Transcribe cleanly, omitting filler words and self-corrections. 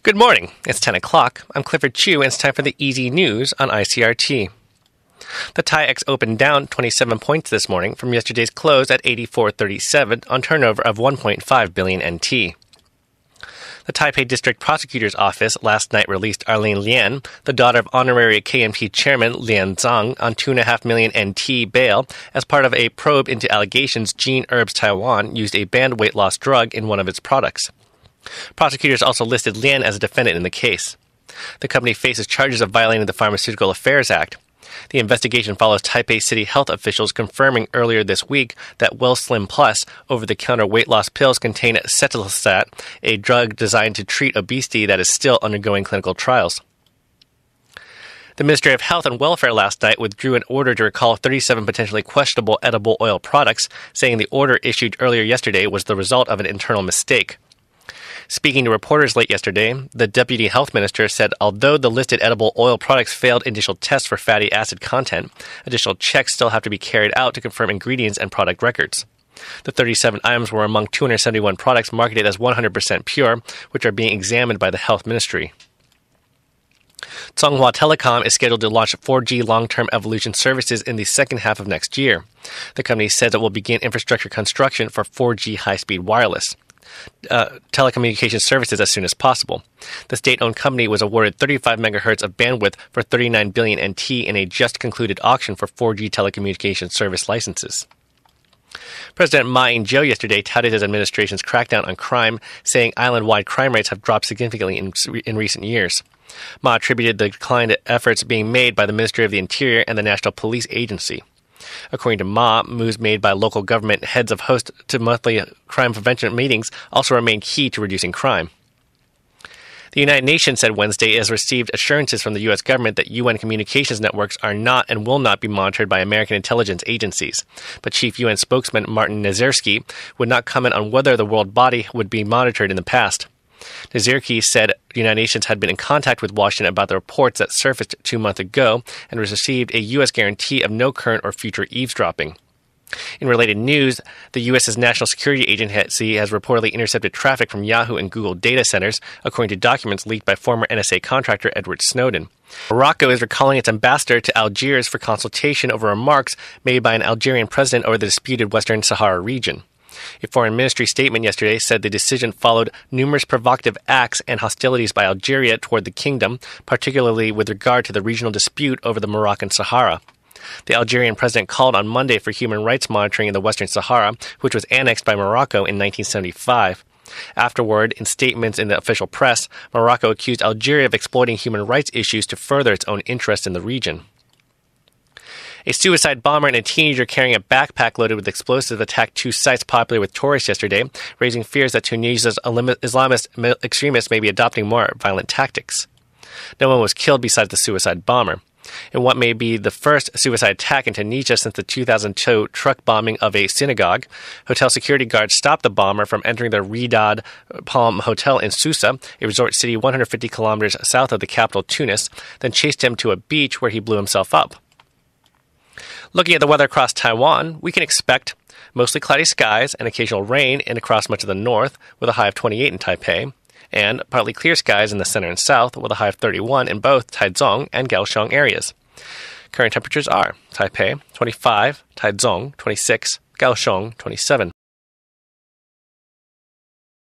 Good morning. It's 10 o'clock. I'm Clifford Chu, and it's time for the Easy News on ICRT. The TAIEX opened down 27 points this morning from yesterday's close at 84.37 on turnover of 1.5 billion NT. The Taipei District Prosecutor's Office last night released Arlene Lian, the daughter of honorary KMT Chairman Lian Zhang, on 2.5 million NT bail as part of a probe into allegations Gene Herbs Taiwan used a banned weight loss drug in one of its products. Prosecutors also listed Lian as a defendant in the case. The company faces charges of violating the Pharmaceutical Affairs Act. The investigation follows Taipei city health officials confirming earlier this week that Well Slim Plus over-the-counter weight loss pills contain cetalostat, a drug designed to treat obesity that is still undergoing clinical trials. The Ministry of Health and Welfare last night withdrew an order to recall 37 potentially questionable edible oil products, saying the order issued earlier yesterday was the result of an internal mistake. Speaking to reporters late yesterday, the Deputy Health Minister said although the listed edible oil products failed initial tests for fatty acid content, additional checks still have to be carried out to confirm ingredients and product records. The 37 items were among 271 products marketed as 100% pure, which are being examined by the Health Ministry. Zhonghua Telecom is scheduled to launch 4G long-term evolution services in the second half of next year. The company says it will begin infrastructure construction for 4G high-speed wireless telecommunications services as soon as possible. The state-owned company was awarded 35 megahertz of bandwidth for 39 billion NT in a just-concluded auction for 4G telecommunications service licenses. President Ma Ying-jeou yesterday touted his administration's crackdown on crime, saying island-wide crime rates have dropped significantly in recent years. Ma attributed the decline to efforts being made by the Ministry of the Interior and the National Police Agency. According to Ma, moves made by local government heads of host to monthly crime prevention meetings also remain key to reducing crime. The United Nations said Wednesday it has received assurances from the U.S. government that UN communications networks are not and will not be monitored by American intelligence agencies. But Chief UN spokesman Martin Nazarski would not comment on whether the world body would be monitored in the past. Nazarski said the United Nations had been in contact with Washington about the reports that surfaced 2 months ago and received a U.S. guarantee of no current or future eavesdropping. In related news, the U.S.'s National Security Agency has reportedly intercepted traffic from Yahoo and Google data centers, according to documents leaked by former NSA contractor Edward Snowden. Morocco is recalling its ambassador to Algiers for consultation over remarks made by an Algerian president over the disputed Western Sahara region. A foreign ministry statement yesterday said the decision followed numerous provocative acts and hostilities by Algeria toward the kingdom, particularly with regard to the regional dispute over the Moroccan Sahara. The Algerian president called on Monday for human rights monitoring in the Western Sahara, which was annexed by Morocco in 1975. Afterward, in statements in the official press, Morocco accused Algeria of exploiting human rights issues to further its own interest in the region. A suicide bomber and a teenager carrying a backpack loaded with explosives attacked 2 sites popular with tourists yesterday, raising fears that Tunisia's Islamist extremists may be adopting more violent tactics. No one was killed besides the suicide bomber. In what may be the first suicide attack in Tunisia since the 2002 truck bombing of a synagogue, hotel security guards stopped the bomber from entering the Riyadh Palm Hotel in Susa, a resort city 150 kilometers south of the capital Tunis, then chased him to a beach where he blew himself up. Looking at the weather across Taiwan, we can expect mostly cloudy skies and occasional rain in across much of the north, with a high of 28 in Taipei, and partly clear skies in the center and south, with a high of 31 in both Taichung and Kaohsiung areas. Current temperatures are Taipei 25, Taichung 26, Kaohsiung 27.